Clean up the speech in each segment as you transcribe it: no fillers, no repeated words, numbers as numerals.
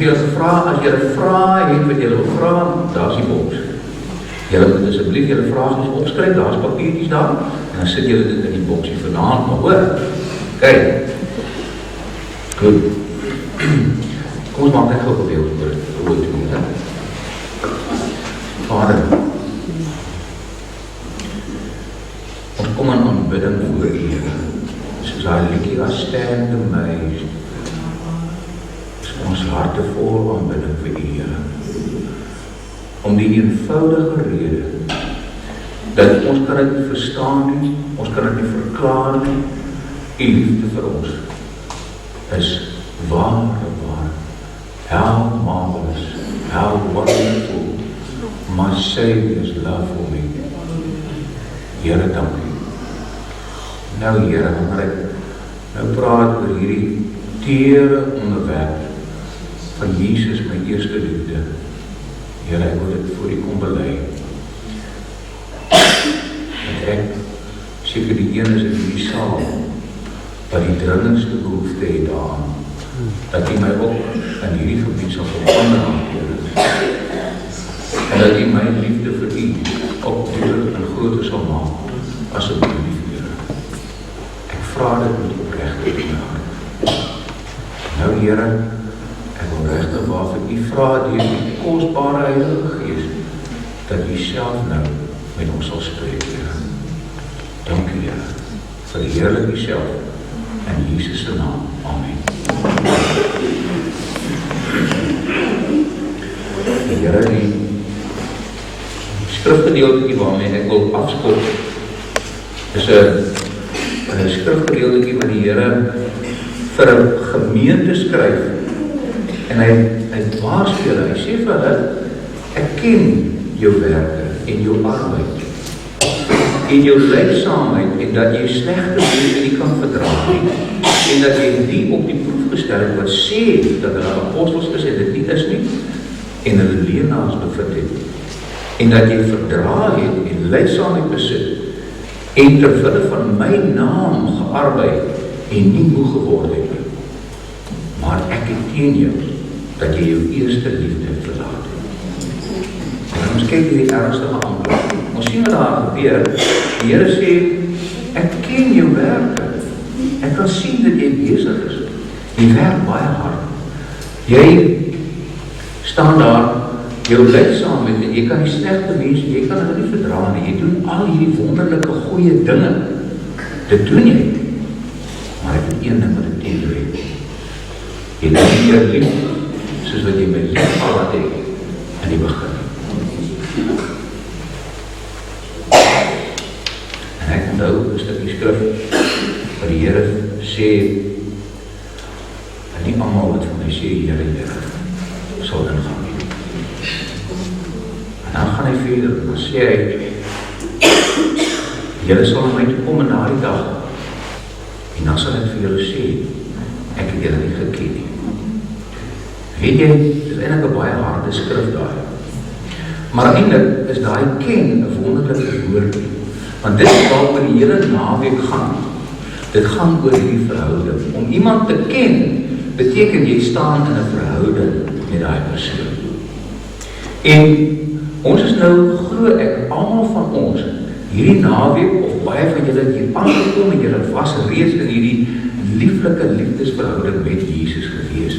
vir julle gevra, as julle vrae het wat julle wil vra, daar is die boks. Julle moet asseblief julle vrae opskryf, daar is papiertjies daar, en dan sit julle dit in die boksie vanaand, maar hoor, kyk, goed, kom ons maak net gauw gebeeld oor het doen, hè? Vader, ons kom in aanbidding voor U, soos hy liedjie, I stand amazed, ons harte vol aanbidding vir U, Here. Om die eenvoudige rede, dat ons kan dit nie verstaan nie, ons kan dit nie verklaar nie, U liefde vir ons, is waar, how marvelous, how wonderful, my Savior's love for me. Here, dankie. Nou Here, wanneer ek nou praat oor hierdie teere onderwerp van Jesus, my eerste liefde, Here, ek wil dit voor U kom bely. En ek, seker die een is in die saal, wat die dringendste behoefte het daaraan, dat U my ook in hierdie gebied sal verander hanteer. En dat U my liefde vir U ook dieper en groter sal maak, asseblief, Here. Ek vra dit met opregte in my hart. Nou, Here, ek wil regtig waarvoor U vra deur die kosbare Heilige Gees, dat U self nou met ons sal spreek, Here. Dankie, Here. Verheerlik U self in Jesus se naam. Amen. Die Here, die skrifgedeeltjie waarmee ek wil afskop, is 'n skrifgedeeltjie wat die Here vir 'n gemeente skryf, en hy waarsku hulle, hy sê vir hulle, ek ken jou werke en jou arbeid, en jou lydsaamheid, en dat jy slegte mense nie kan verdra nie, en dat jy die op die proef gestel het, wat sê dat hulle apostels is, en dit nie is nie, en hulle leenaars bevind het, en dat jy verdra het, en lydsaamheid besit, en terwille van my naam gearbeid, en nie moe geword het nie. Maar ek het teen jou, dat jy jou eerste liefde verlaat het. En ons kyk hierdie ernstige aanklag. Ons sien wat daar gebeur. Die Here sê, ek ken jou werke. Ek kan sien dat jy besig is. Jy werk baie hard. Jy staan daar, jou lydsaamheid, en jy kan die slegte mense, jy kan hulle nie verdra nie. Jy doen al hierdie wonderlike goeie dinge. Dit doen jy. Maar ek het een ding wat ek teen jou het. Jy het nie jou lief, soos wat jy my lief gehad het in die begin. En ek onthou 'n stukkie skrif wat die Here sê, en nie almal wat vir my sê, Here, Here, sal ingaan nie. En dan gaan hy verder, en dan sê hy, julle sal na my toe kom in daardie dag, en dan sal ek vir julle sê, ek het julle nie geken nie. Weet jy, dit is eintlik 'n baie harde skrif daar. Maar eintlik is daai ken 'n wonderlike woordjie, want dit is waaroor die hele naweek gaan. Dit gaan oor hierdie verhouding. Om iemand te ken, beteken jy staan in 'n verhouding met daai persoon. En ons is nou, glo ek, almal van ons, hierdie naweek, of baie van julle het hier aangekom, en julle was reeds in hierdie lieflike liefdesverhouding met Jesus gewees.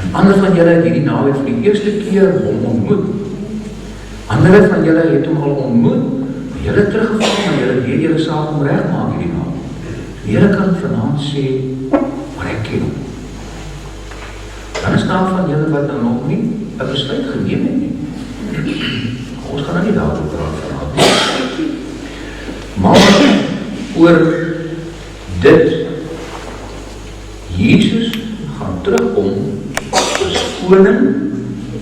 En ander van julle het hierdie naweek vir die eerste keer hom ontmoet. Ander van julle het hom al ontmoet, maar julle teruggeval, maar julle weet julle saak om reg maak hierdie naweek. Die Here kan vanaand sê, maar ek ken hom. Dan is daar van julle wat dan nog nie 'n besluit geneem het nie. Ons gaan nou nie daaroor praat vanaand nie. Maar oor dit, Jesus gaan terugkom as koning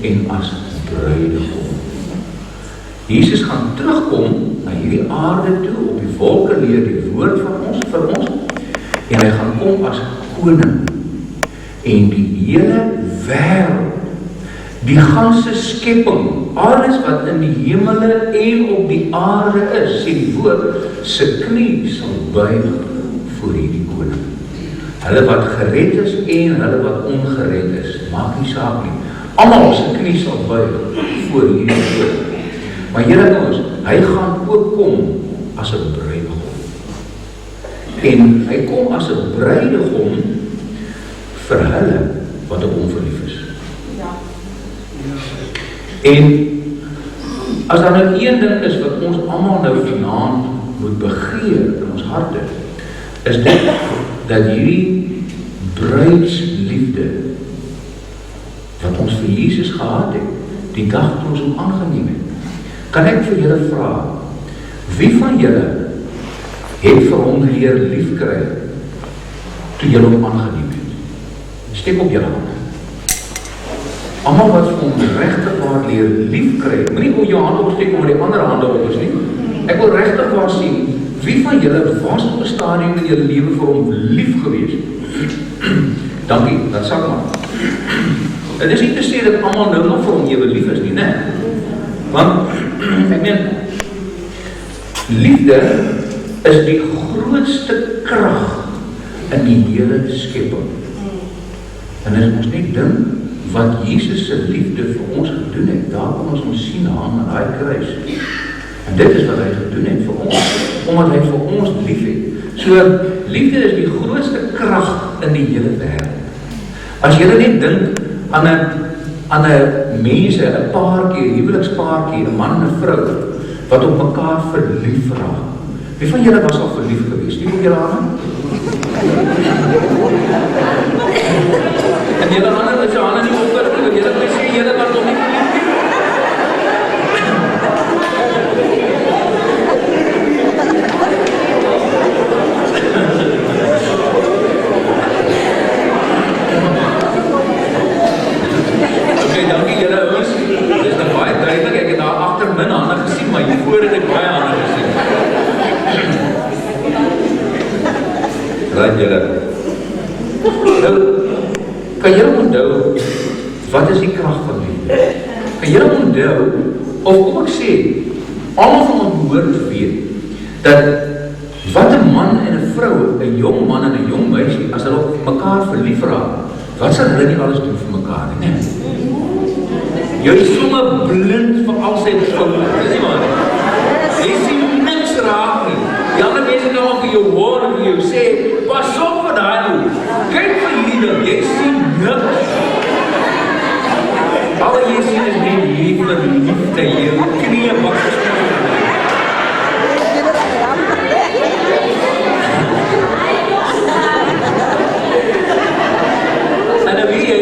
en as bruidegom. Jesus gaan terugkom na hierdie aarde toe, op die wolke leer die woord van ons, vir ons, en hy gaan kom as koning. En die hele wêreld, die ganse skepping, alles wat in die hemele en op die aarde is, sê die woord, se knie sal buig voor hierdie koning. Hulle wat gered is en hulle wat ongered is, maak nie saak nie. Almal se knie sal buig voor hierdie woord. Maar Here ons, hy gaan ook kom as 'n bruidegom. En hy kom as 'n bruidegom vir hulle wat op hom verlief is. En as daar nou een ding is wat ons almal nou vanaand moet begeer in ons harte, is dit dat hierdie bruidsliefde wat ons vir Jesus gehad het, die dag toe ons hom aangeneem het. Kan ek vir julle vra, wie van julle het vir hom leer lief kry toe julle hom aangeneem het? Steek op julle hande. Almal wat vir hom regtig waar leer lief kry, moenie op jou hande opsteek om die ander hande op is nie. Ek wil regtig waar sien, wie van julle was op 'n stadium in julle lewe vir hom lief gewees? Dankie, dat sak maar. Dit is nie te sê dat almal nou nog vir hom ewe lief is nie, né? Want, ek meen, liefde is die grootste krag in die hele skepping. En as ons net dink wat Jesus se liefde vir ons gedoen het, daar kan ons sien hang aan daai kruis. En dit is wat hy gedoen het vir ons, omdat hy vir ons lief het. So, liefde is die grootste krag in die hele wêreld. As jy net dink aan 'n mense, 'n paartjie, 'n huwelikspaartjie, 'n man en 'n vrou, wat op mekaar verlief raak. Wie van julle was al verlief gewees? Wie op julle hande? En julle hande is jou hande nie opgerig, want julle sê julle was nog nie verlief nie. Oké, dankie julle ouens. Dis nou baie duidelik, ek het daar agter min hande gesien, maar hier voor het ek baie hande gesien. Right julle. Nou, kan julle onthou, wat is die krag van liefde? Kan julle onthou, of kom ek sê, almal van ons behoort te weet, dat wat 'n man en 'n vrou, 'n jong man en 'n jong meisie, as hulle op mekaar verlief raak, wat sal hulle nie alles doen vir mekaar nie? Jy is sommer blind vir al sy foute, is nie waar? Jy sien niks raak nie. Die ander mense kan ook vir jou hoor en vir jou sê, pas op vir daai ou. Kyk vir hierdie, jy sien niks. Al wat jy sien is net liefde, jou knieë bak gespring. En dan weet jy,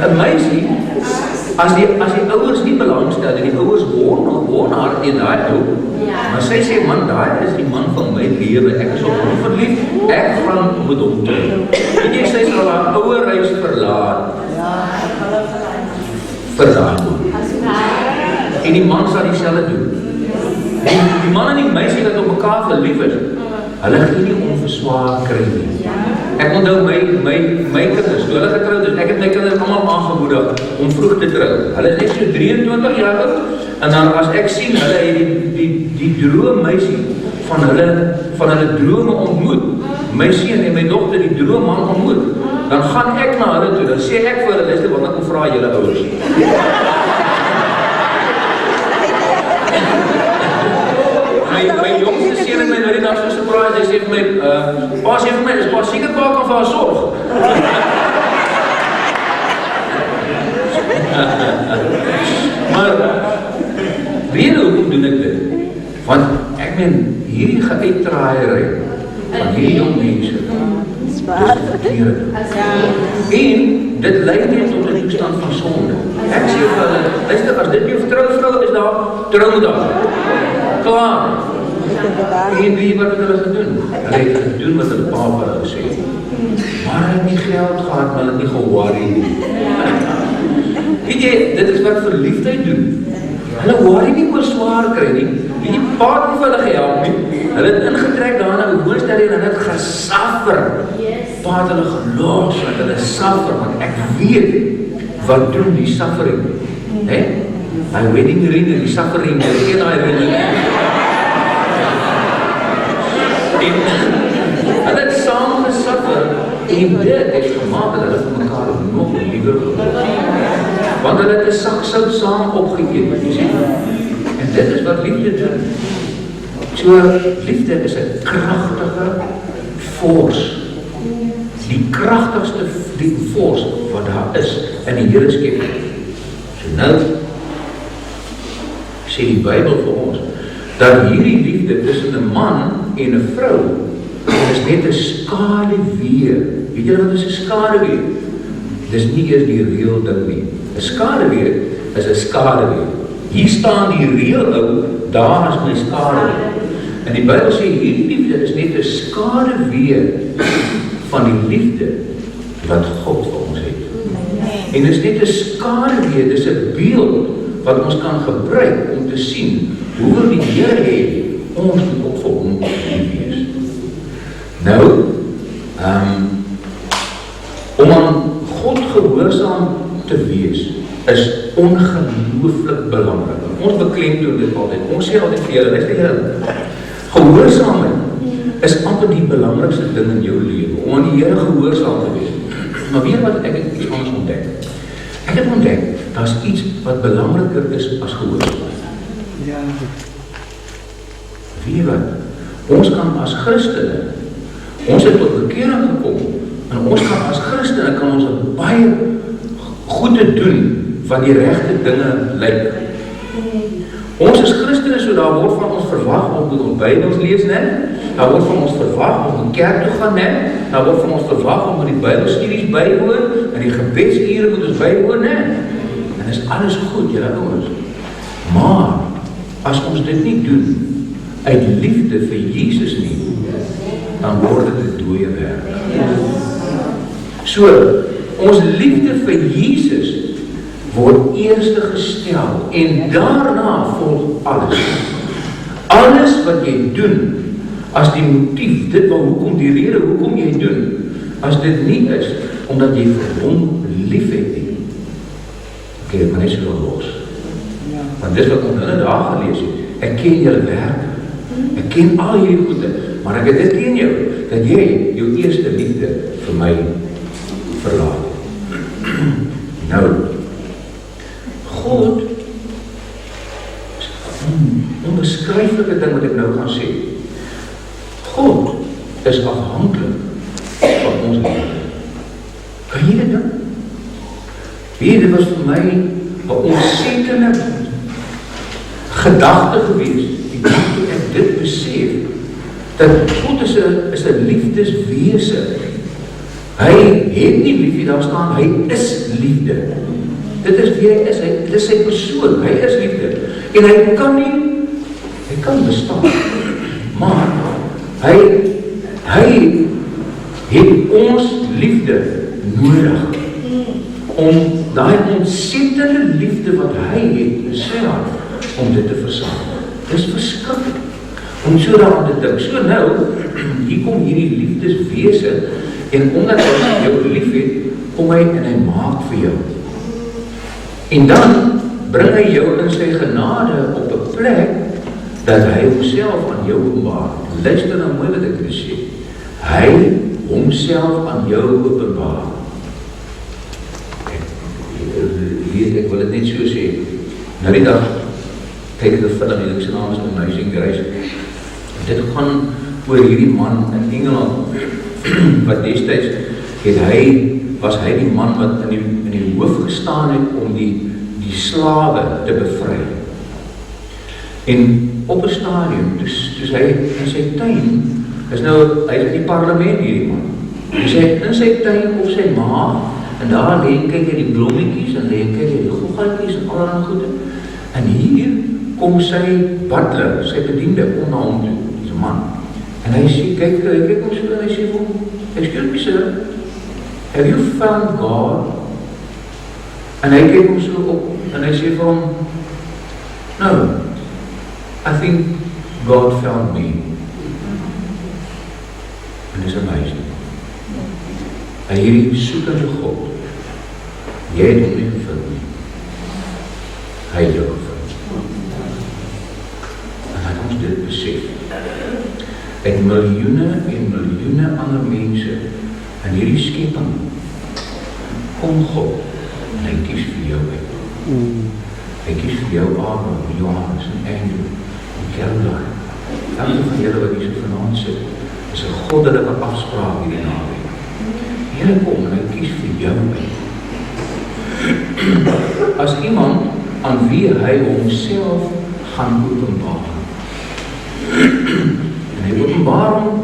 'n meisie, as die ouers nie belangstel, en die ouers woon haar in daai ou, maar sy sê, man, daai is die man van my lewe, ek is op hom verlief, ek gaan met hom trou. Weet jy, sy sal haar ouer huis verlaat, vir daai man. En die man sal dieselfde doen. Die man en die meisie wat op mekaar verlief is, hulle gee nie om vir swaar kry nie. Ek onthou my kinders, toe hulle getroud is, ek het my kinders almal aangemoedig om vroeg te trou. Hulle is net so 23 jaar oud, en dan as ek sien, hulle het die droom meisie van hulle drome ontmoet, my seun en my dogter die droom man ontmoet, dan gaan ek na hulle toe, dan sê ek vir hulle, luister, want ek kom vra julle ouers. My jongste seun en my nou die dag so surprise, hy sê vir my, pa sê vir my, dis pa seker pa kan vir haar sorg. Maar, weet jy hoekom doen ek dit? Want ek meen, hierdie geuitdraaiery van hierdie jong mense, dis verkeerd. En dit lei net tot 'n toestand van sonde. Ek sê vir hulle, luister, as dit jou vertroue vrou is daar, trou met haar. Klaar. En wie wat het hulle gedoen? Hulle het gedoen wat hulle pa vir hulle sê. Maar hulle het nie geld gehad, maar hulle het nie geworry nie. Weet jy, dit is wat verliefdheid doen. Hulle worry nie oor swaar kry nie. Weet jy, pa het nie vir hulle gehelp nie. Hulle het ingetrek daarna in 'n woonstellie en hulle het gesuffer. Pa het hulle gelos, dat hulle suffer, want ek weet wat doen die suffering. My wedding ring en die suffering, ek ken daai ring. En hulle het saam gesuffer En dit het gemaak dat hulle vir mekaar nog liewer geword. Want hulle het 'n sak sout saam opgeëet. En dit is wat liefde doen. So, liefde is 'n kragtige force. Die kragtigste force wat daar is in die Here skepping. So nou sê die Bybel vir ons dat hierdie liefde tussen 'n man en 'n vrou is net 'n skaduwee. Weet julle wat is 'n skaduwee? Dis nie eers die reël ding nie. 'n Skaduwee is 'n skaduwee. Hier staan die reël ou, daar is my skaduwee. En die Bybel sê hierdie liefde is net 'n skaduwee van die liefde wat God vir ons het. En dit is net 'n skaduwee, dis 'n beeld wat ons kan gebruik om te sien hoe wil die Here hê ons moet ook vir hom lief wees. Nou, om aan God gehoorsaam te wees is ongelooflik belangrik. Ons beklemtoon dit altyd. Ons sê altyd vir julle, luister julle, gehoorsaamheid is amper die belangrikste ding in jou lewe, om aan die Here gehoorsaam te wees. Maar weet wat, ek het iets anders ontdek. Ek het ontdek, daar is iets wat belangriker is as gehoorsaamheid. Ja. Weet jy wat? Ons kan as Christene, ons het tot bekering gekom, en ons kan as Christene, kan ons baie goede doen, wat die regte dinge lyk. Ons is Christene, so daar word van ons verwag om ons Bybels lees, né? Daar word van ons verwag om in kerk toe gaan, né? Daar word van ons verwag om die Bybelstudies bywoon, en die gebedsure moet ons bywoon, né? En is alles goed, julle ouens. Maar, as ons dit nie doen, uit liefde vir Jesus nie, dan word dit 'n dooie werk. So, ons liefde vir Jesus word eerste gestel en daarna volg alles. Alles wat jy doen, as die motief, dit wat hoekom die rede hoekom jy doen, as dit nie is omdat jy vir hom lief het nie. Ek maar net so los. Want dit wat ons hulle daar gelees het, ek ken julle werk, ek ken al hierdie goede, maar ek het dit teen jou, dat jy jou eerste liefde vir my verlaat. Nou, God, onbeskryflike ding wat ek nou gaan sê, God is afhanklik van ons liefde. Kan jy dit doen? Weet, dit was vir my 'n ontsettende gedagte gewees, die dag toe ek dit besef, dat God is 'n liefdeswese. Hy het nie liefde, daar staan, hy is liefde. Dit is wie hy is, dit is sy persoon, hy is liefde. En hy kan bestaan, maar hy het ons liefde nodig, om daai ontsettende liefde wat hy het in sy hart, om dit te versamel. Dit is verskriklik, om so daaraan te dink. So nou, hier kom hierdie liefdeswese, en omdat hy jou lief het, kom hy en hy maak vir jou. En dan bring hy jou in sy genade op 'n plek, dat hy homself aan jou openbaar. Luister nou mooi wat ek wil sê. Hy homself aan jou openbaar. Ek wil dit net so sê. Nou die dag, kyk ek 'n film, en sy naam is Amazing Grace. Dit gaan oor hierdie man in Engeland, wat destyds was hy die man wat in die hoof gestaan het om die slawe te bevry. En op 'n stadium, dus hy in sy tuin, hy is in die parlement hierdie man, dus hy in sy tuin op sy maag, en daar lê kyk hy die blommetjies, en lê kyk hy die goegatjies en allerlei goede, en hier kom sy butler, sy bediende, kom na hom toe, dis 'n man, en hy sê, kyk hom so, en hy sê vir hom, excuse me sir, have you found God? En hy kyk hom so op, en hy sê vir hom, no, I think God found me. En dis amazing. En hierdie soekende God, jy het hom nie gevind nie. Hy het jou gevind. En hy het ons dit besef. Uit miljoene en miljoene ander mense in hierdie skepping kom God en hy kies vir jou uit. Hy kies vir jou Abraham, Johannes en Andrew en Caroline. Dankie van julle wat hier so vanaand sit. Dit is 'n goddelike afspraak hierdie naweek. Here kom en hy kies vir jou uit. As iemand aan wie hy homself gaan openbaar. En hy openbaar hom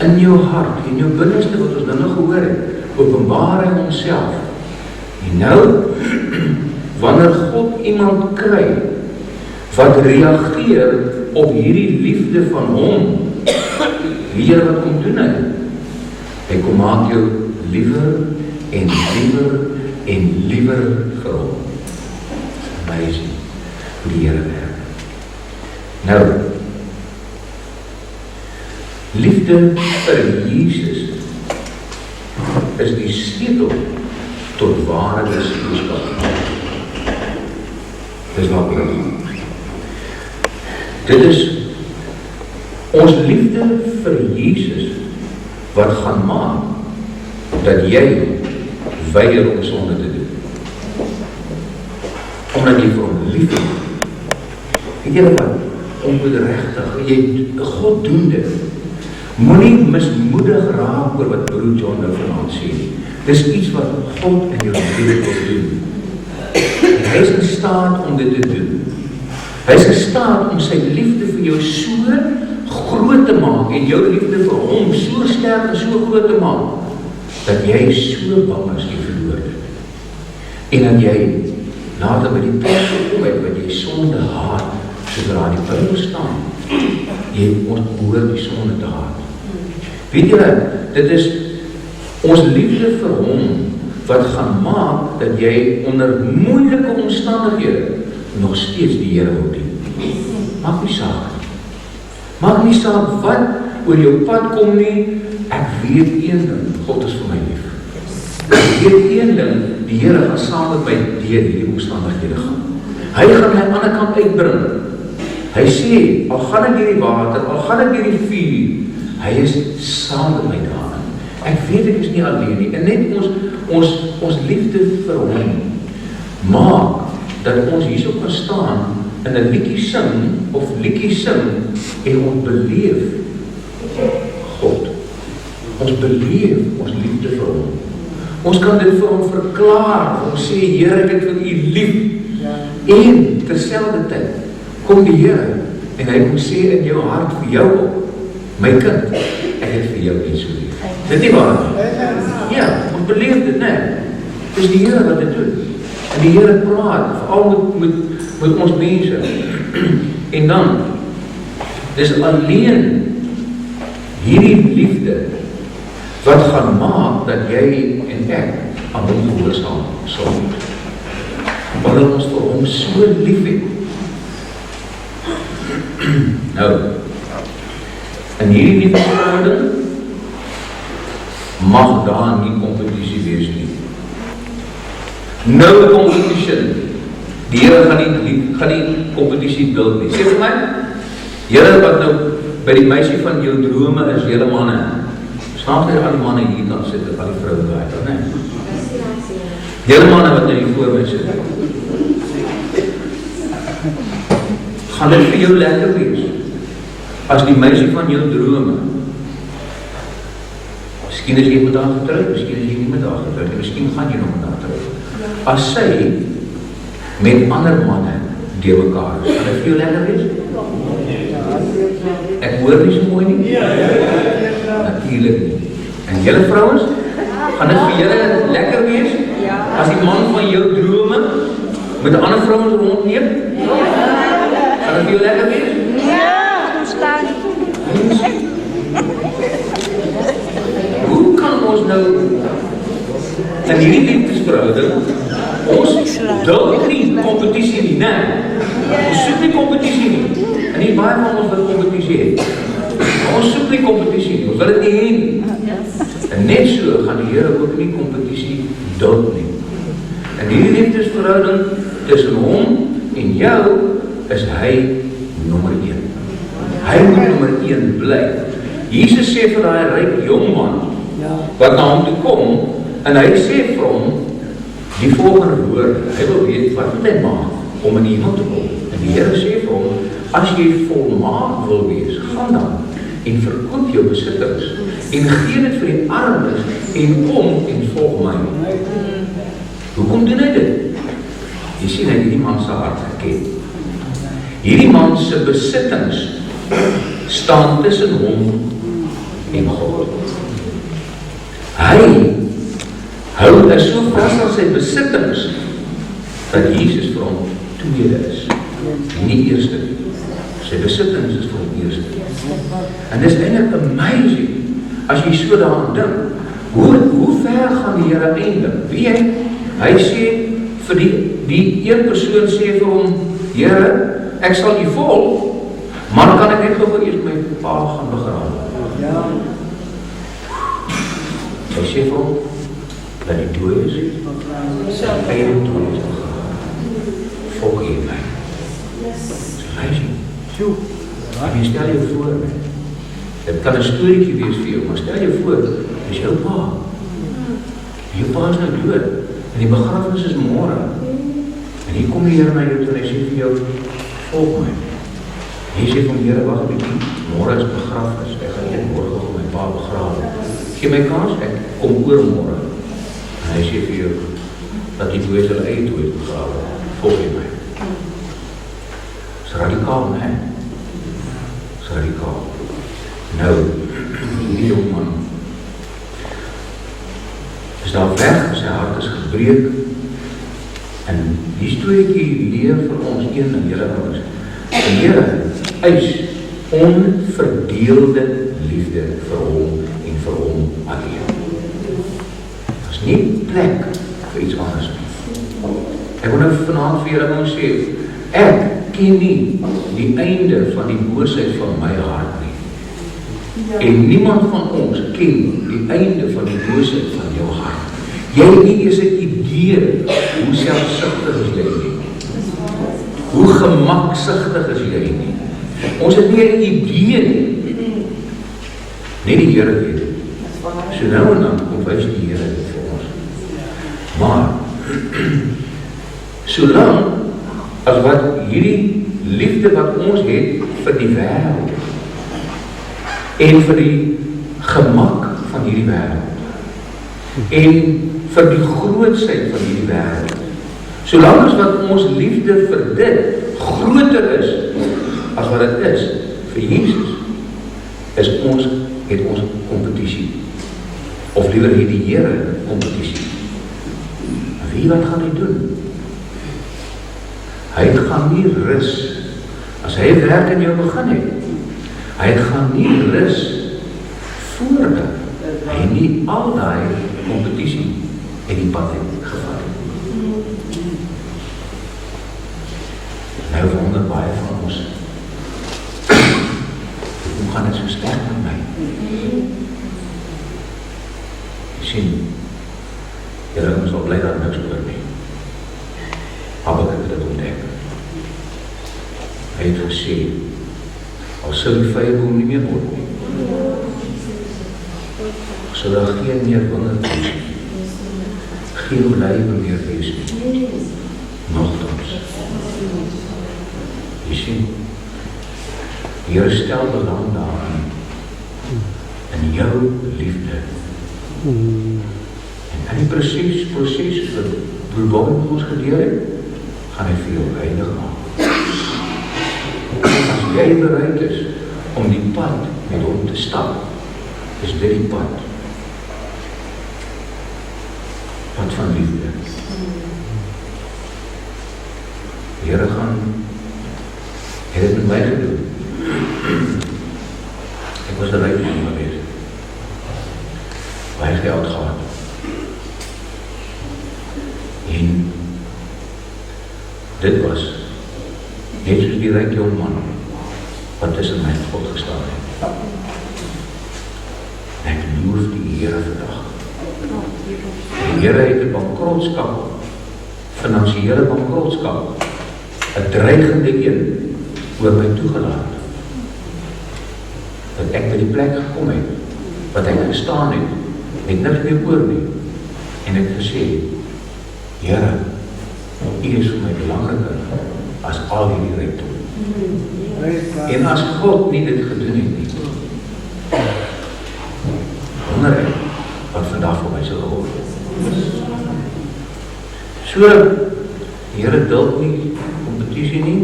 in jou hart, in jou binneste wat ons nou gehoor het, openbaar hy homself. En nou, wanneer God iemand kry, wat reageer op hierdie liefde van hom, hier wat kom doen hy? Hy kom maak jou liewer en liewer en liewer vir hom. Amazing, hoe die Here werk. Nou, liefde vir Jesus is die sleutel tot ware disipelskap. Dis wat ek. Dit is ons liefde vir Jesus wat gaan maak dat jy weier om sonde te doen. Omdat jy vir hom lief het. Weet jy wat? Onbedregtig. God doen dit. Moenie mismoedig raak oor wat broer John nou vanaand sê nie. Dis iets wat God in jou lewe wil doen. En hy is in staat om dit te doen. Hy is in staat om sy liefde vir jou so groot te maak en jou liefde vir hom so sterk en so groot te maak dat jy so bang is jy verloor dit. En dat jy later by die plek gekom het wat jy sonde haat, sodra die Bybel staan. Jy behoort die sonde te haat. Weet jy wat? Dit is ons liefde vir hom wat gaan maak dat jy onder moeilike omstandighede nog steeds die Here wil dien. Maak nie saak. Maak nie saak wat oor jou pad kom nie. Ek weet een ding, God is vir my lief. Ek weet een ding, die Here gaan saam met my deur hierdie omstandighede gaan. Hy gaan my aan die ander kant uitbring. Hy sê, al gaan ek deur die water, al gaan ek deur die vuur, hy is saam met my daarin. Ek weet ek is nie alleen nie. En net ons liefde vir hom maak dat ons hierso kan staan en 'n liedjie sing of liedjie sing en ons beleef God. Ons beleef ons liefde vir hom. Ons kan dit vir hom verklaar. Ons sê, Here, ek het vir u lief. En terselfdertyd kom die Here en hy kom sê in jou hart vir jou op, my kind, ek het vir jou net so lief. Dit nie waar nie? Ja, ons beleef dit, né? Dit is die Here wat dit doen. En die Here praat, veral met ons mense. En dan, dis alleen hierdie liefde wat gaan maak dat jy en ek aan hom gehoorsaam sal wees. Omdat ons vir hom so lief het. Nou, in hierdie liefdesverhouding mag daar nie kompetisie wees nie. No competition. Die Here gaan nie kompetisie build nie. Sê vir my, julle wat nou by die meisie van jou drome is, julle manne. Snaap jy al die manne hier kan sit, of al die vroue daar, né? Julle manne wat nou hier voor my sit. Gaan dit vir jou lekker wees? As die meisie van jou drome, miskien is jy met haar getroud, miskien is jy nie met haar getroud, miskien gaan jy nog met haar troud. As sy met ander manne deur mekaar is, gaan dit vir jou lekker wees? Ek hoor nie so mooi nie? Natuurlijk nie. En julle vrouens, gaan dit vir julle lekker wees? As die man van jou drome met die ander vrouens rondneem? Gaan dit vir jou lekker wees? Hoe kan ons nou in hierdie liefdesverhouding ons dalk nie kompetisie nie, né? Ons soek nie kompetisie nie. En nie baie van ons wil kompetisie hê. Ons soek nie kompetisie nie, ons wil dit nie hê nie. En net so gaan die Here ook nie kompetisie dalk nie. En hierdie liefdesverhouding tussen hom en jou is hy nommer 1. Hy moet nommer 1 bly. Jesus sê vir daai ryk jong man, wat na hom toe kom, en hy sê vir hom die volgende woorde. Hy wil weet, wat moet hy maak om in die hemel te kom? En die Here sê vir hom, as jy volmaak wil wees, gaan dan en verkoop jou besittings en gee dit vir die armes en kom en volg my. Hoekom doen hy dit? Jy sien, hy het hierdie man se hart geken. Hierdie man se besittings staan tussen hom en God. Hy hou is so vas aan sy besittings dat Jesus vir hom tweede is. Nie eerste nie. Sy besittings is vir hom eerste. En dis eintlik amazing as jy so daaraan dink. Hoe ver gaan die Here eindig? Weet jy, hy sê vir die een persoon sê vir hom, Here, ek sal u volg, maar kan ek net gou eers my pa gaan begrawe? Ja. Hy sê vir hom, dat die dood is, sy eie dood is begrawe. Volg jy my. Amazing. En jy stel jou voor, dit kan 'n storieetjie wees vir jou, maar stel jou voor, dis jou pa. Jou pa is nou dood, en die begrafnis is môre. En hier kom die Here na jou toe en hy sê vir jou, volg my. En jy sê van Here, wag 'n bietjie, môre is begrafnis, ek gaan net môre gou my pa begrawe. Gee my kans, ek kom oor môre. En hy sê vir jou, dat die dood hulle eie dood begrawe, volg jy my. Dis radikaal, né? Dis radikaal. Nou, hierdie jongman is daar weg, sy hart is gebreek, en die storieetjie leer vir ons een en julle ouers. Die Here eis onverdeelde liefde vir hom en vir hom alleen. Daar is nie plek vir iets anders nie. Ek wil nou vanaand vir julle sê, ek ken nie die einde van die boosheid van my hart nie. En niemand van ons ken die einde van die boosheid van jou hart. Jy het nie eens 'n idee hoe selfsugtig is jy nie. Hoe gemaksigtig is jy nie. Ons het nie 'n idee nie. Net die Here weet. So nou en dan kom wys die Here dit vir ons. Maar solank as wat hierdie liefde wat ons het vir die wêreld en vir die gemak van hierdie wêreld en vir die grootsheid van hierdie wêreld, solank as wat ons liefde vir dit groter is as wat dit is vir Jesus, het ons kompetisie, of liewer het die Here kompetisie. En wie wat gaan hy doen? Hy gaan nie rus, as hy werk in jou begin het, hy gaan nie rus voordat hy nie al daai kompetisie en die pad het gevat. Nou wonder baie van ons, hoe gaan dit so sterk met my? Jy sien, Here ons sal bly dat niks oor nie. Habakuk het dit ontdek. Hy het gesê, al sal die vyeboom nie meer word nie, sal daar geen meer wingerd wees nie, geen olywe meer wees nie, nogtans. Jy sien, die Here stel belang daarin, in jou liefde. En in die proses wat Bybel ons geleer het, gaan hy vir jou heilig maak. As jy bereid is om die pad met hom te stap, is dit die pad van liefde. Die Here het dit met my gedoen. Ek was 'n ryk man geweest. Baie geld gehad. En dit was net soos die ryk jong man wat tussen my en God gestaan het. Ek loof die Here vandag. Die Here het 'n bankrotskap, finansiële bankrotskap, 'n dreigende een oor my toegelaat. Dat ek by die plek gekom het, wat ek gestaan het, het niks meer oor nie. En ek gesê, Here, U is vir my belangriker as al hierdie rykdom. En as God nie dit gedoen het nie, wonder ek wat vandag vir my sal geword het. So, die Here duld nie kompetisie nie.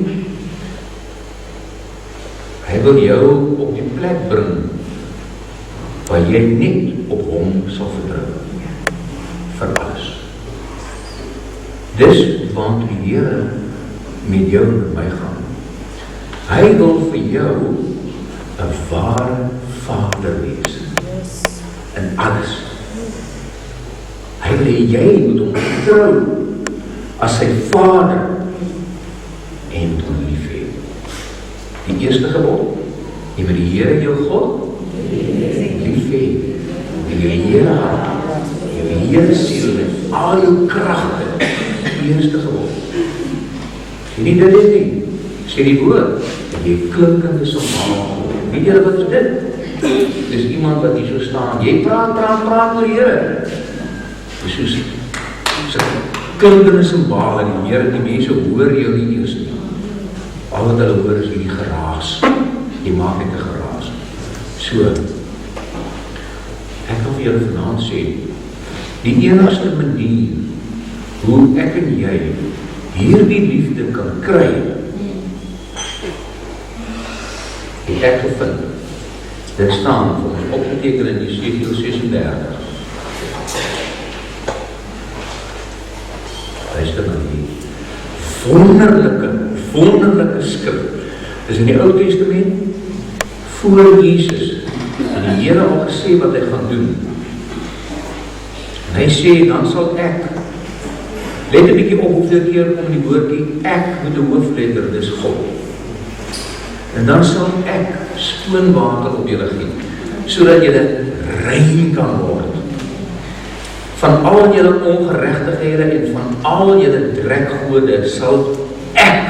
Hy wil jou op die plek bring waar jy net op hom sal vertrou vir alles. Dis want die Here met jou en my gaan. Hy wil vir jou 'n ware vader wees in alles. Hy wil hê jy moet hom vertrou as sy vader en moet hom lief hê. Die eerste gebod, jy moet die Here jou God lief hê, met jou hele hart, jou hele siel, met al jou kragte. Die eerste gebod. Sê nie dit is nie, sê die woord, en jy klinkende sal weet julle wat is dit? Dis iemand wat hier so staan, jy praat oor die Here. Dis soos klinkende symbale, die Here, die mense hoor jou nie eers nie. Al wat hulle hoor is hierdie geraas. Jy maak net 'n geraas. So, ek wil vir julle vanaand sê, die enigste manier hoe ek en jy hierdie liefde kan kry, het ek gevind. Dit staan vir ons opgeteken in Jesegiel 36. Luister na die wonderlike skrif. Dis in die Ou Testament voor Jesus en die Here al gesê wat hy gaan doen. En hy sê, dan sal ek, let 'n bietjie op hoeveel keer kom die woordjie ek met 'n hoofletter, dis God. En dan sal ek skoonwater op julle giet, sodat julle rein kan word van al julle ongeregtighede en van al julle drekgode sal ek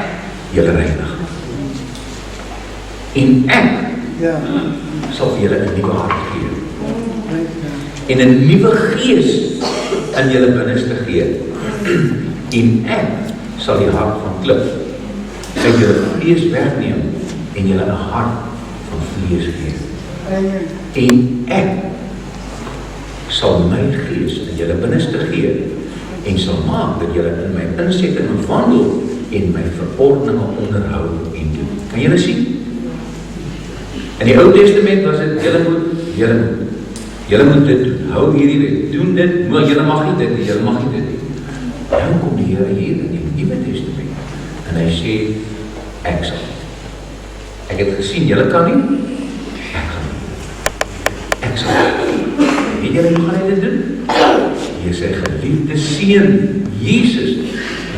julle reinig. En ek sal vir julle 'n nuwe hart gee. En 'n nuwe gees in julle binneste gee. En ek sal die hart van klip uit julle vlees wegneem en julle 'n hart van vlees gee. En ek sal my gees in julle binneste gee en sal maak dat julle in my insetting wandel en my verordeninge onderhou en doen. Kan julle sien? In die Ou Testament was dit, julle moet dit doen, hou hierdie wet, doen dit, maar julle mag nie dit, julle mag nie dit nie. Dan kom die Here hier in die Nuwe Testament en hy sê, ek sal. Ek het gesien, julle kan nie, ek gaan nie. Ek sal. Weet julle hoe gaan hy dit doen? Jy is sy geliefde seun, Jesus,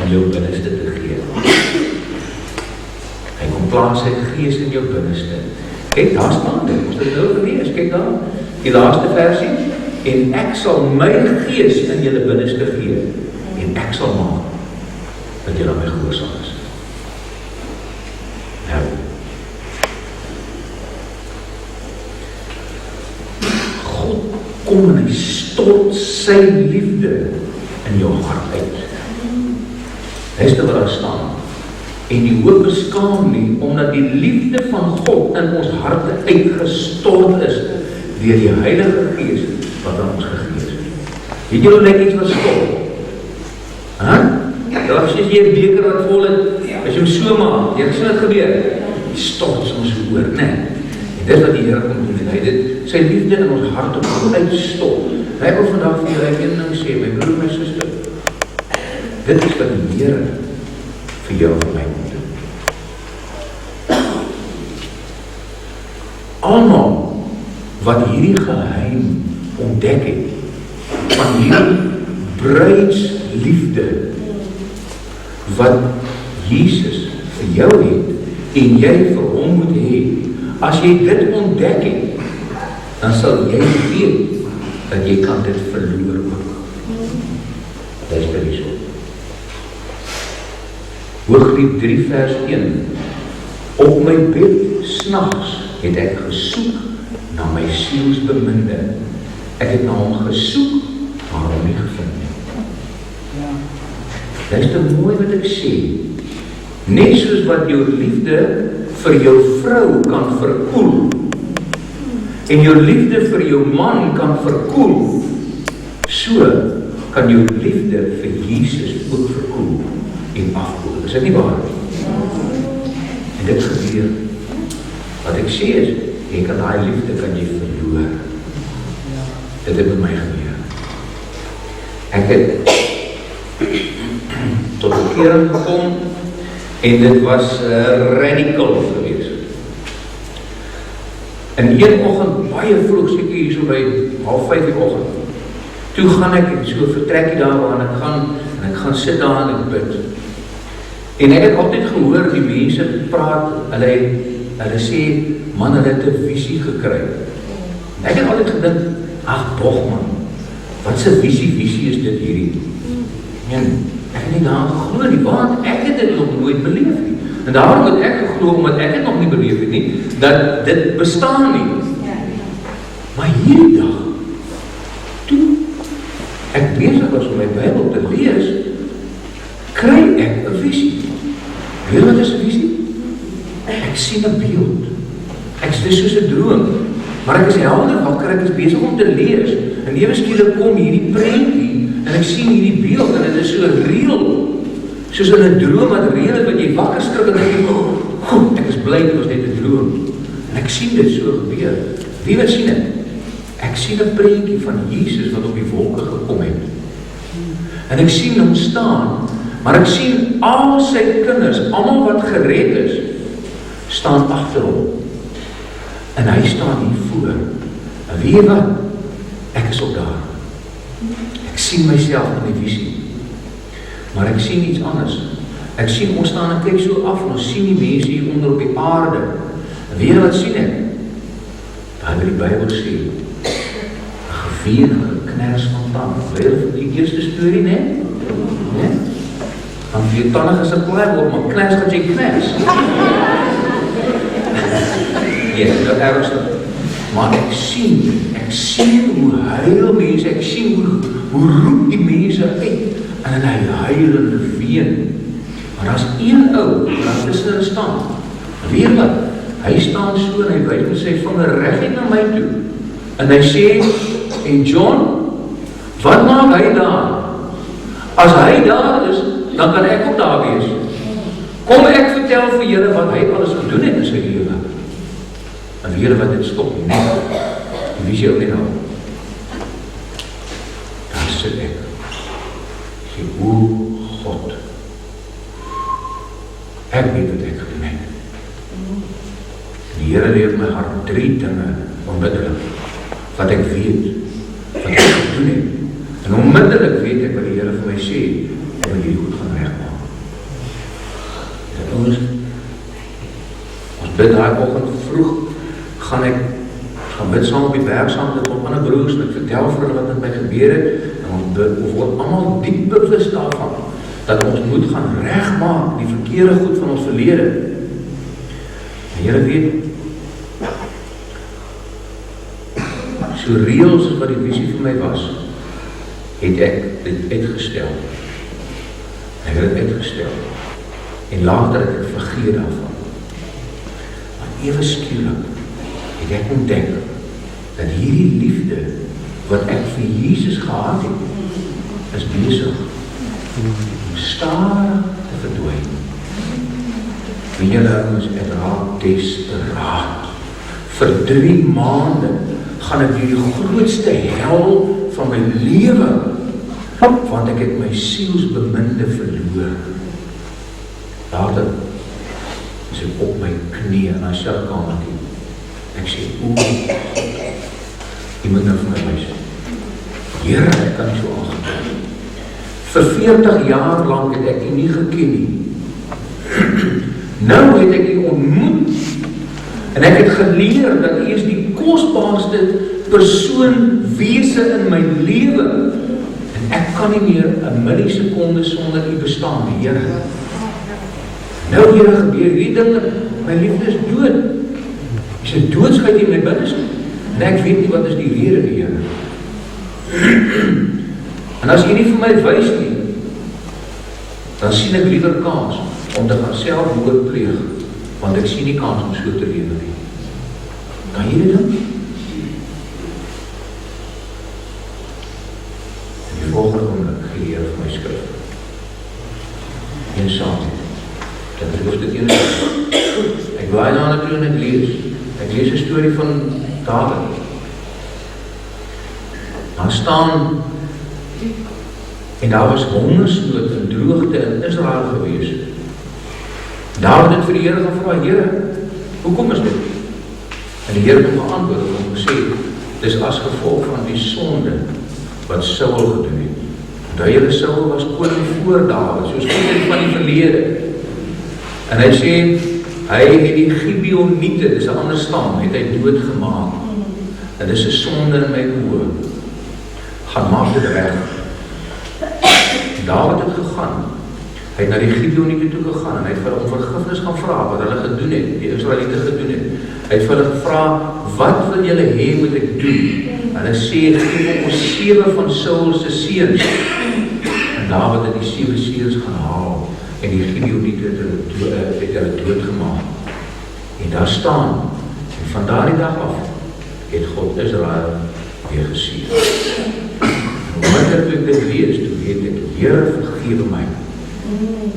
om jou binneste te gee. Hy kom plaas sy gees in jou binneste. Kijk, daar staan dit, ons dit nou gelees, kijk daar, die laaste versie, en ek sal my gees in julle binneste gee, en ek sal maak, dat julle my gehoorsaam is. Nou, God kom en hy stort sy liefde in jou hart uit. Luister wat daar staan. En die hoop beskaam nie, omdat die liefde van God in ons harte uitgestort is, deur die Heilige Gees wat aan ons gegee is. Weet jy hoe lyk iets wat stort? Ja, as jy 'n beker wat vol het, as jy hom so maak, jy sien dit gebeur, die stort soms oor, né? En dit wat die Here kom doen, en hy dit, sy liefde in ons harte kom uitstort. Hy wil vandag vir jou een ding sê, my broer, my suster, dit is wat die Here vir jou en my moet doen. Almal wat hierdie geheim ontdek het, van hierdie bruidsliefde, wat Jesus vir jou het, en jy vir hom moet hê, as jy dit ontdek het, dan sal jy weet, dat jy kan dit verloor ook. Luister hierso. Hooglied 3 vers 1. Op my bed snags het ek gesoek na my sielsbeminde, Ek het na hom gesoek, maar hom nie gevind nie. Dit is te mooi wat ek sê. Net soos wat jou liefde vir jou vrou kan verkoel, en jou liefde vir jou man kan verkoel, so kan jou liefde vir Jesus ook verkoel en afkoel. Is dit nie waar? En dit gebeur. Wat ek sê is, jy kan daai liefde kan jy verloor. Dit het met my gebeur. Ek het tot 'n keer gekom, en dit was radical geweest. En een oggend, baie vroeg, seker hier so by 4:30 die oggend, toe gaan ek, so vertrek ek daar waar ek gaan, en ek gaan sit daar en ek bid. En ek het altyd gehoor, die mense praat, hulle sê, man, hulle het 'n visie gekry. Ek het altyd gedink, ag, bog man, wat 'n visie is dit hierdie? En ek het nie daar geglo nie, want ek het dit nog nooit beleef nie. En daarom het ek geglo, omdat ek het nog nie beleef het nie, dat dit bestaan nie. Maar hierdie dag, toe ek besig was om my Bybel te lees, kry ek 'n visie. Weet wat is 'n visie? Ek sien 'n beeld. Ek sê soos 'n droom. Maar ek is helder wakker, ek is besig om te lees. En ewe skielik kom hierdie prentjie, en ek sien hierdie beeld, en dit is so reël. Soos in 'n droom wat reël is, wat jy wakker skrik en dink, goed, ek is bly, dit was net 'n droom. En ek sien dit so gebeur. Wie wat sien ek? Ek sien 'n prentjie van Jesus wat op die wolke gekom het. En ek sien hom staan, maar ek sien al sy kinders, almal wat gered is, staan agter hom. En hy staan hier voor. En weet jy wat? Ek is op daar. Ek sien myself in die visie. Maar ek sien iets anders. Ek sien, ons staan en kyk so af, en ons sien die mense hier onder op die aarde. En weet jy wat sien ek? Daar wat die Bybel sê, 'n geween en 'n kners van tande. Weet jy van die eerste storie, né? Dan vir jou tande gesepleer word, maar kners gaan jy kners. Ja, dat ernstig. Maar ek sien hoe huil mense, ek sien hoe roep die mense uit, en hy huilende ween. Maar daar's een ou, wat tussen hulle staan. Weet jy wat? Hy staan so, en hy wys met sy vinger reguit na my toe. En hy sê, en John, wat maak hy daar? As hy daar is, dan kan ek ook daar wees. Kom ek vertel vir julle wat hy alles gedoen het in sy lewe. En weet julle wat dit stop nie? Wie is jou nie nou? Daar sit ek. Sê, o God, ek weet wat ek gedoen het. Die Here leef my hart 3 dinge onmiddellik, wat ek weet, wat ek gedoen het. En onmiddellik weet ek wat die Here vir my sê, ek wil hierdie goed gaan regmaak. En ons bid daai oggend vroeg, gaan bid saam op die berg saam met op ander broers, en ek vertel vir hulle wat met my gebeur het, en ons bid, ons word allemaal diep bewus daarvan, dat ons moet gaan regmaak, die verkeerde goed van ons verlede. Die Here weet, so reël soos wat die visie vir my was, het ek dit uitgestel. Ek het dit uitgestel. En later het ek vergeet daarvan. Maar ewe skielik het ek ontdek dat hierdie liefde wat ek vir Jesus gehad het, is besig om stadig te verdwyn. En julle ouens, ek raak desperaat. Vir 3 maande gaan ek die grootste hel van my lewe, want ek het my sielsbeminde verloor. Later is ek op my knie in my selkamertjie. Ek sê, o, jy moet nou vir my wys. Here, ek kan nie so aangaan. Vir 40 jaar lang het ek nie geken nie. Nou het ek die ontmoet, en ek het geleer dat hy is die kosbaarste persoon, wese in my lewe, en ek kan nie meer 'n millisekonde sonder u bestaan, die Here. Nou Here gebeur hierdie dinge, my liefde is dood. Is 'n doodsheid in my binneste, en ek weet nie wat is die rede, die Here. En as jy nie vir my wys nie, dan sien ek liewer kans om te gaan selfmoord pleeg, want ek sien nie kans om so te lewe nie. Kan jy dit doen? En die volgende oomblik gee die Here vir my skrif. En saam, dat ek hoef dit een ek blaai na toe en ek lees 'n storie van Dawid. Daar staan, en daar was hongersnood en droogte in Israel gewees. Dawid het vir die Here gevra, Here, hoekom is dit? En die Here het hom geantwoord en hom gesê, dis as gevolg van die sonde wat Saul gedoen het. Dat julle Saul was koning voor Dawid, soos koning van die verlede. En hy sê, hy het die Gibeoniete, dis 'n ander stam, het hy doodgemaak. En dis 'n sonde in my oë. Gaan maak dit reg. Dawid het gegaan. Hy het na die Gibeoniete toe gegaan en hy het vir hom vergifnis gaan vra wat hulle gedoen het, die Israeliete gedoen het. Hy het vir hulle gevra, wat wil julle hê moet ek doen? Hulle sê, gee ons 7 van Saul se seuns. En Dawid het die 7 seuns gaan haal en die Gibeoniete het hulle doodgemaak. En daar staan, en van daardie dag af het God Israel weer geseën. Wanneer ek dit lees, toe weet ek, Here vergewe my.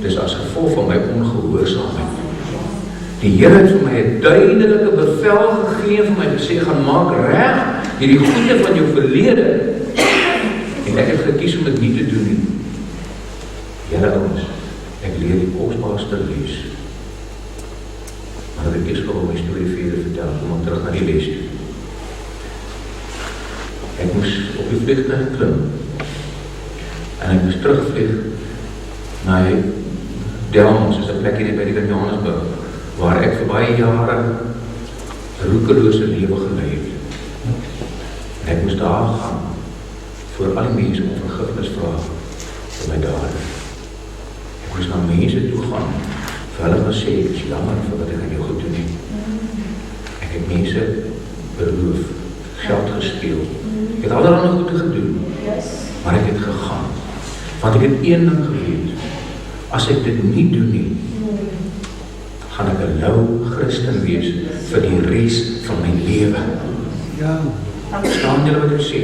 Dis as gevolg van my ongehoorsaamheid. Die Here het vir my 'n duidelike bevel gegee, vir my gesê, gaan maak reg hierdie goede van jou verlede. En ek het gekies om dit nie te doen nie. Here ouens, ek leer die kosbaarste les. Maar ek kies om my storie verder vertel, om terug na die les toe. Ek moes op die vliegtuig klim. En ek moes terugvlieg na Delmons, is 'n plek hier by die Johannesburg, waar ek vir baie jare 'n roekelose lewe gelei het. En ek moes daar gaan, voor al die mense om vergifnis vra vir my dade. Ek moes na mense toe gaan, vir hulle gaan sê, ek is jammer vir wat ek aan jou gedoen het. Ek het mense beroof, geld gesteel. Ek het allerlei goede gedoen, maar ek het gegaan. Want ek het een ding geweet, as ek dit nie doen nie, gaan ek 'n lou Christen wees vir die res van my lewe. Ja. Verstaan julle wat ek sê?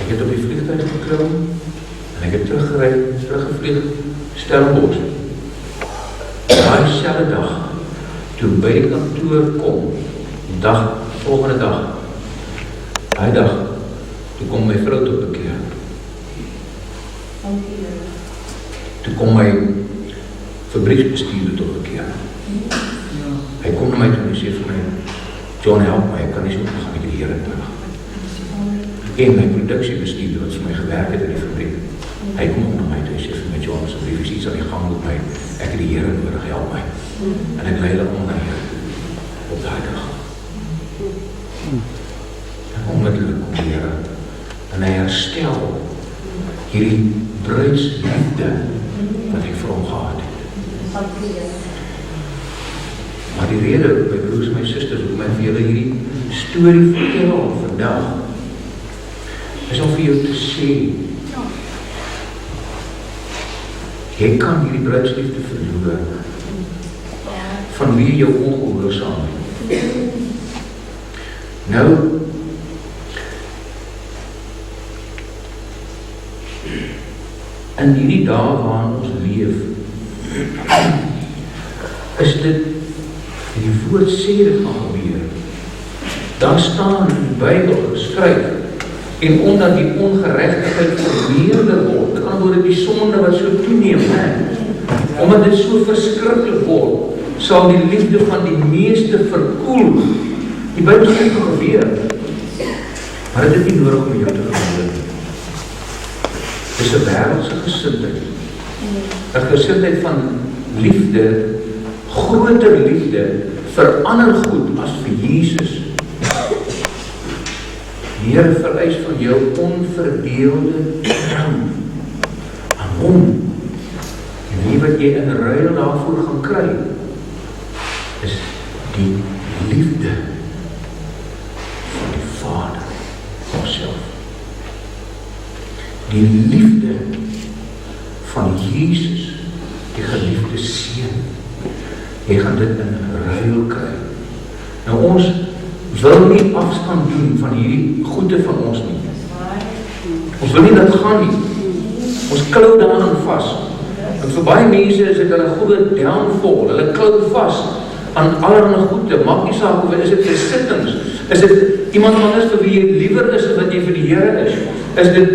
Ek het op die vliegtuig geklim en ek het teruggevlieg Stellenbosch. Daai selfde dag, toe by die kantoor kom, volgende dag, daai dag, toe kom my vrou tot bekeer. Toe kom my fabrieksbestuurder tot bekeer. Hy kom na my toe en sê vir my, John, help my, ek kan nie so gaan met die Here terug. En my produksiebestuurder wat vir my gewerk het in die fabriek, hy kom na my toe en sê vir my, John, asseblief is iets aan die gang met my, ek het die Here nodig, help my. En ek lei hulle om na Here op daai dag. En onmiddellik kom die Here en hy herstel hierdie bruidsliefde wat ek vir hom gehad het. Maar die rede, my broers en my susters, hoekom ek vir julle hierdie storie vertel vandag, is om vir jou te sê, jy kan hierdie bruidsliefde verloor van wie jou ongehoorsaam het. Nou, in hierdie dae waarin ons leef, is dit, en die woord sê dit gaan gebeur, daar staan in die Bybel geskryf, en omdat die ongeregtigheid vermeerder word, dit gaan oor die sonde wat so toeneem, omdat dit so verskriklik word, sal die liefde van die meeste verkoel. Die Bybel sê dit gaan gebeur, maar dit is nie nodig om jou te gebeur. Dit is 'n wêreldse gesindheid. 'n gesindheid van liefde, groter liefde vir ander goed as vir Jesus. Die Here vereis van jou onverdeelde trou aan hom. En die wat jy in ruil daarvoor gaan kry, is die liefde die liefde van Jesus, die geliefde seun. Jy gaan dit in ruil kry. Nou ons wil nie afstand doen van hierdie goede van ons nie. Ons wil nie dat gaan nie. Ons klou daaraan vas. En vir baie mense is dit hulle groot downfall. Hulle klou vas aan allerlei goede. Maak nie saak of is dit besittings, is dit iemand anders vir wie jy liewer is as wat jy vir die Here is dit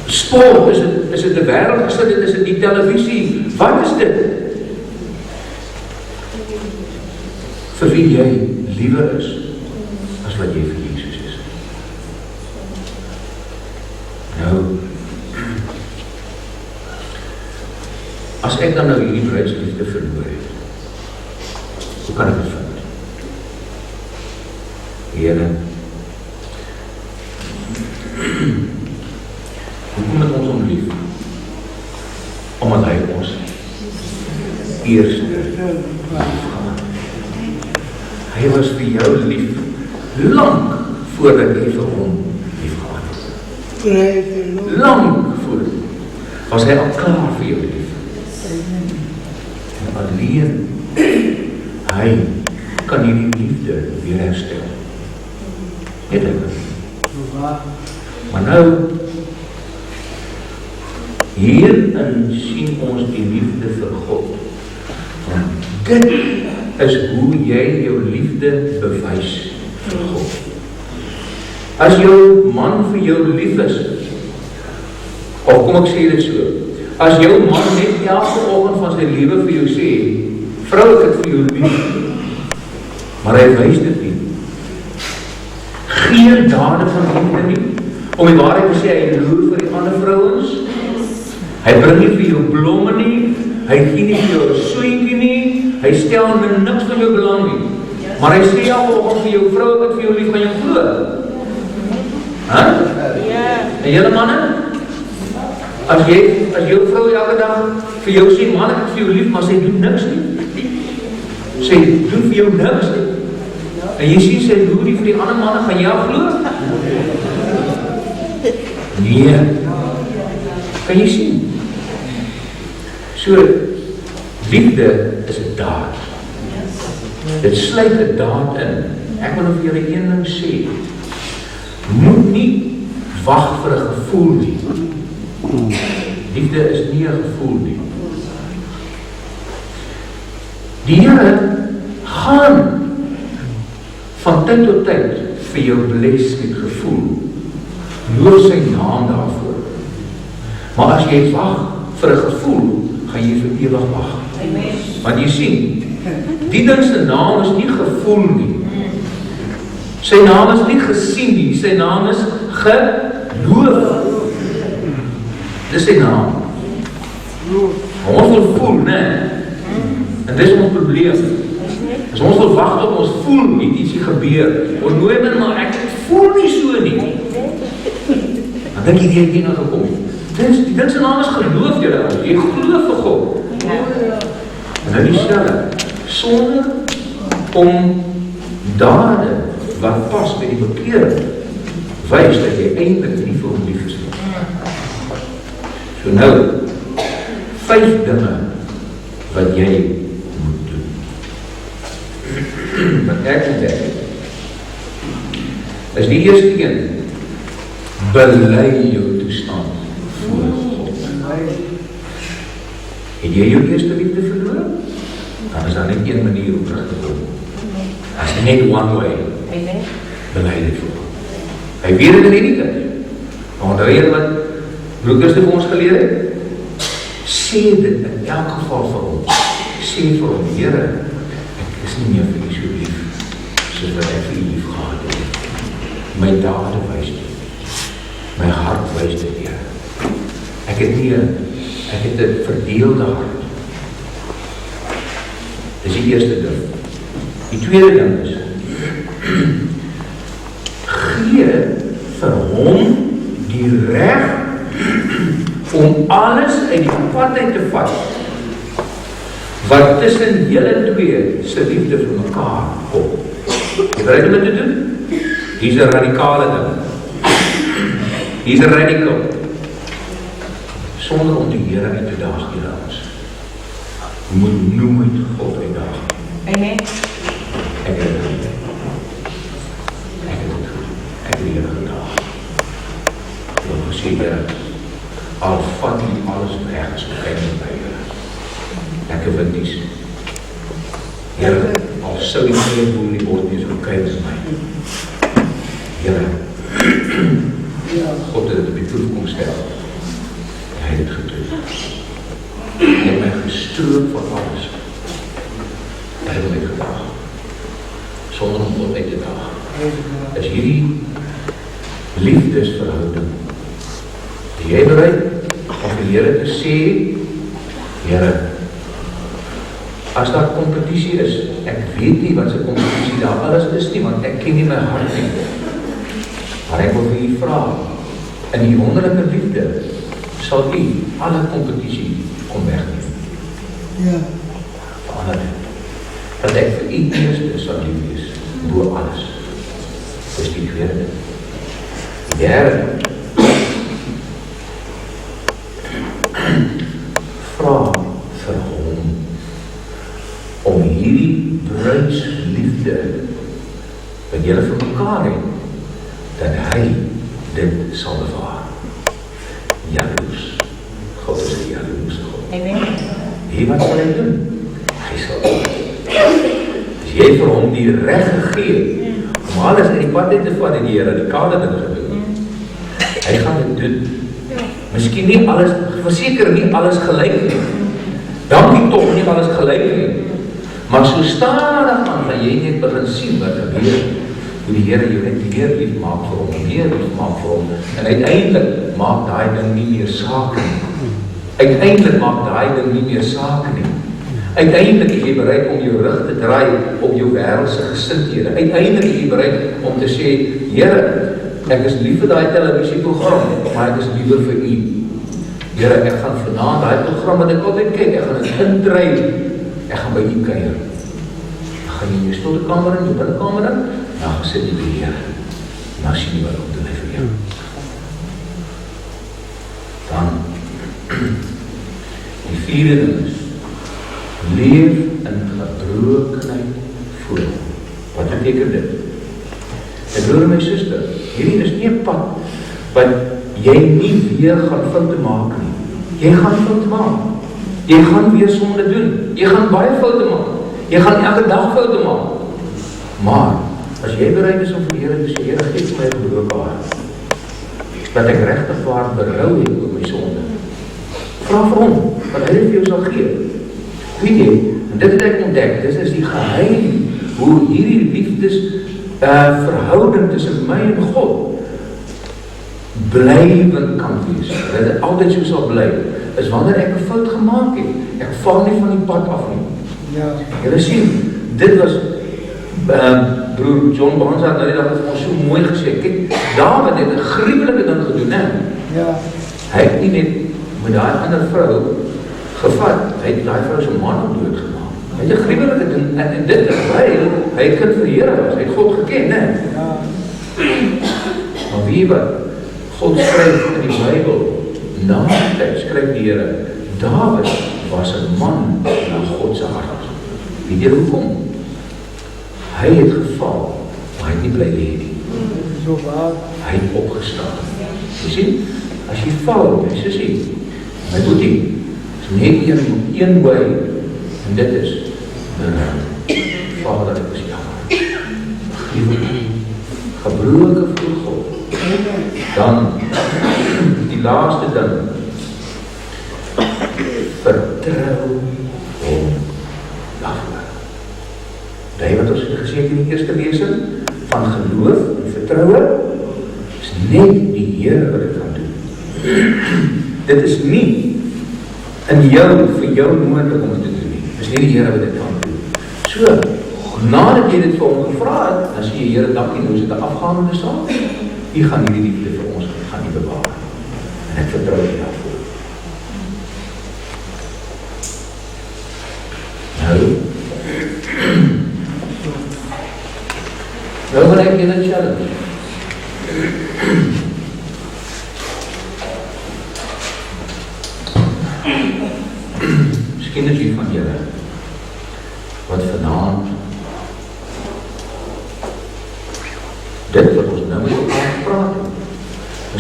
sport, is dit die wêreld, is dit die televisie, wat is dit? Vir wie jy liewer is as wat jy vir Jesus is. Nou, as ek dan nou hierdie bruidsliefde verloor het, hoe kan ek dit vind? Here, hoekom het ons om lief? Omdat hy ons eerste lief gehad. Hy was vir jou lief, lang voordat jy vir hom lief gehad het. Lang voordat was hy al klaar vir jou lief. En alleen hy kan hierdie liefde weer herstel. Net hy. Maar nou, hierin sien ons die liefde vir God. Want dit is hoe jy jou liefde bewys vir God. As jou man vir jou lief is, of kom ek sê dit so, as jou man net elke oggend van sy lewe vir jou sê, vrou, ek het vir jou lief, maar hy wys dit nie. Geen dade van liefde nie, om die waarheid te sê, hy loer vir die ander vrouens, hy bring nie vir jou blomme nie, hy gee nie vir jou 'n soentjie nie, hy stel met niks van jou belang nie, maar hy sê elke oggend vir jou vrou, ek het vir jou lief, gaan jou glo. En julle manne, as jou vrou elke dag vir jou sê, man, ek het vir jou lief, maar sy doen niks nie, sy doen vir jou niks nie, en jy sien sy loer nie vir die ander manne, gaan jy glo? Nee, kan jy sien? So, liefde is 'n daad. Dit sluit 'n daad in. Ek wil vir julle een ding sê. Moet nie wag vir 'n gevoel nie. Liefde is nie 'n gevoel nie. Die Here gaan van tyd tot tyd vir jou bless met gevoel. Loof sy naam daarvoor. Maar as jy wag vir 'n gevoel, gaan jy vir ewig wag. Want jy sien, die ding se naam is nie gevoel nie. Sy naam is nie gesien nie, sy naam is geloof. Dis sy naam. Ons wil voel, né? En dis ons probleem. As ons wil wag op ons voel nie, iets gebeur. Ons nooi men, maar ek voel nie so nie. Dan dink jy die nou gekom. Die ding se naam is geloof julle. Jy glo vir God. En nou dieselfde. Sonder om dade wat pas by die bekering wys dat jy eintlik nie vir hom lief is nie. So nou, 5 dinge wat jy moet doen. Wat ek ontdek is die eerste een, bely jou toestand voor God. Het jy jou eerste liefde verloor? Dan is daar net een manier om terug te kom. Daar is net one way. Bely dit voor God. Hy weet dit in die tyd. Maar onthou jy wat Broer Christen vir ons geleer het? Sê dit in elk geval vir hom. Sê vir hom, Here, ek is nie meer vir u so lief, soos wat ek vir u lief gehad het. My dade wys dit. My hart wys dit, Here. Ek het 'n verdeelde hart. Dis die eerste ding. Die tweede ding is, gee vir hom die reg om alles uit die pad uit te vat wat tussen julle twee se liefde vir mekaar kom. Jy bereid om dit te doen? Dis 'n radikale ding. Hier's 'n radical. Sonder om die Here uit te daag julle ons. Jy moet nooit God uitdaag. Amen. Ek het dit gedoen. Ek het die Here gedaag. Ek wil gesê, Here, al vat nie alles weg, so kyk nie by Here. Ek weet nie. Here, al sou die Here boel nie word nie, so kyk is my. Here, God het dit op die proef kom stel. Hy het dit gedoen. Hy het my gestroop van alles. Hy het my gedaag. Sonder om God uit te daag. Is hierdie liefdesverhouding. Is jy bereid om die Here te sê, Here, as daar kompetisie is, ek weet nie wat se kompetisie daar alles is nie, want ek ken nie my hart nie. Maar ek wil vir u vra, in die wonderlike liefde sal u alle kompetisie kom wegneem. Ja. Verander dit. Dat ek vir u eerste sal lief wees, bo alles. Dis die tweede. Die derde, vra vir hom om hierdie bruidsliefde wat julle vir mekaar het, dat hy dit sal bewaar. Jaloers. God is die jaloerse God. Amen. Hier wat sal hy doen? Hy sal doen. As jy vir hom die reg gegee om alles in die pad uit te vat en die Here die kade ding gedoen, hy gaan dit doen. Miskien nie alles, verseker nie alles gelyk nie. Dankie tog nie alles gelyk nie. Maar so stadig gaan jy net begin sien wat gebeur. Hoe die Here jou net meer lief maak vir hom, meer lief maak vir hom. En uiteindelik maak daai ding nie meer saak nie. Uiteindelik maak daai ding nie meer saak nie. Uiteindelik is jy bereid om jou rug te draai op jou wêreldse gesindhede. Uiteindelik is jy bereid om te sê, Here, ek is lief vir daai televisieprogram, maar ek is liewer vir u. Here, ek gaan vanaand daai program wat ek altyd kyk, ek gaan dit indry. Ek gaan by u kuier. Dan gaan jy in jou stilte kamer in, jou binnekamer in, dan gaan sit jy by die Here. Dan sien jy wat om doen hy vir jou. Dan, die vierde ding is, leef in gebrokenheid voor hom. Wat beteken dit? En broer en my suster, hierdie is nie 'n pad wat jy nie weer gaan foute maak nie. Jy gaan foute maak. Jy gaan weer sonde doen. Jy gaan baie foute maak. Jy gaan elke dag foute maak. Maar, as jy bereid is om vir die Here te sê, Here, gee vir my 'n gebroke hart, dat ek regtig waar berou het oor my sonde. Vra vir hom, wat hy vir jou sal gee. Weet jy, en dit het ek ontdek, dit is die geheim, hoe hierdie liefdes verhouding tussen my en God blywend kan wees. Dat dit altyd so sal bly, is wanneer ek 'n fout gemaak het. Ek val nie van die pad af nie. Ja. Julle sien, dit was broer John Bonds het nou die dag vir ons so mooi gesê. Kyk, Dawid het 'n gruwelike ding gedoen, hè? Ja. Hy het nie net met daai ander vrou gevat, hy het daai vrou se man doodgemaak. Hy het 'n gruwelike ding, en dit terwyl hy kind van die Here was, hy het God geken, hè? Ja. Maar wie wat? God skryf in die Bybel, na die tyd skryf die Here, Dawid was 'n man na God se hart. Weet jy hoekom? Hy het geval, maar hy het nie bly lê nie. So waar. Hy het opgestaan. Jy sien, as jy val, my sussie, my boetie, is net een wy, en dit is, Vader, ek is jammer. Gebroke voor God. Dan, die laaste ding, vertrou hom daarvoor. Daai wat ons gesê het in die eerste lesing, van geloof en vertroue, is net die Here wat dit kan doen. Dit is nie in jou, vir jou moontlik om dit te doen nie. Dit is nie die Here wat dit kan doen. So, nadat jy dit vir hom gevra het, dan sê jy, Here, dankie, nou is dit 'n afgehandelde saak. U gaan hierdie liefde vir ons gaan nie bewaar. En ek vertrou U daarvoor. Nou wil ek julle challenge.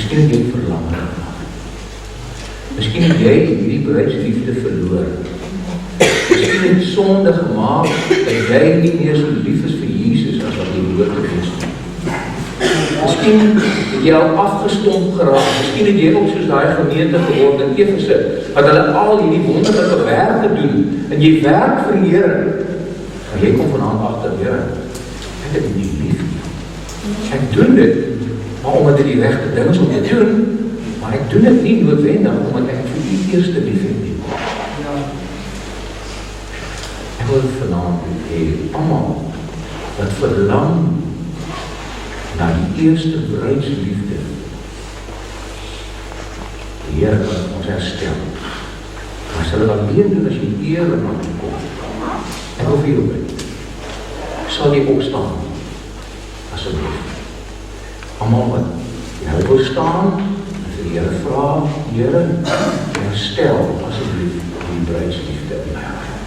Miskien het jy verlang gemaak. Miskien het jy hierdie bruidsliefde verloor. Miskien het sonde gemaak dat jy nie meer so lief is vir Jesus as wat jy hoort te wees nie. Miskien het jy al afgestomp geraak. Miskien het jy ook soos daai gemeente geword in Efese, wat hulle al hierdie wonderlike werke doen, en jy werk vir die Here. Maar jy kom vanaand agter, Here, ek het dit nie lief nie. Ek doen dit, maar omdat dit die regte ding is om te doen, maar ek doen dit nie noodwendig omdat ek vir die eerste lief het nie. Ek wil vanaand hê, almal wat verlang na die eerste bruidsliefde, die Here kan ons herstel. Maar sal dit alleen doen as jy eerlik aan hom kom. Ek wil vir jou bid. Sal jy opstaan? Asseblief. Almal wat jy wil staan, en vir die Here vra, Here, herstel asseblief die bruidsliefde in my hart.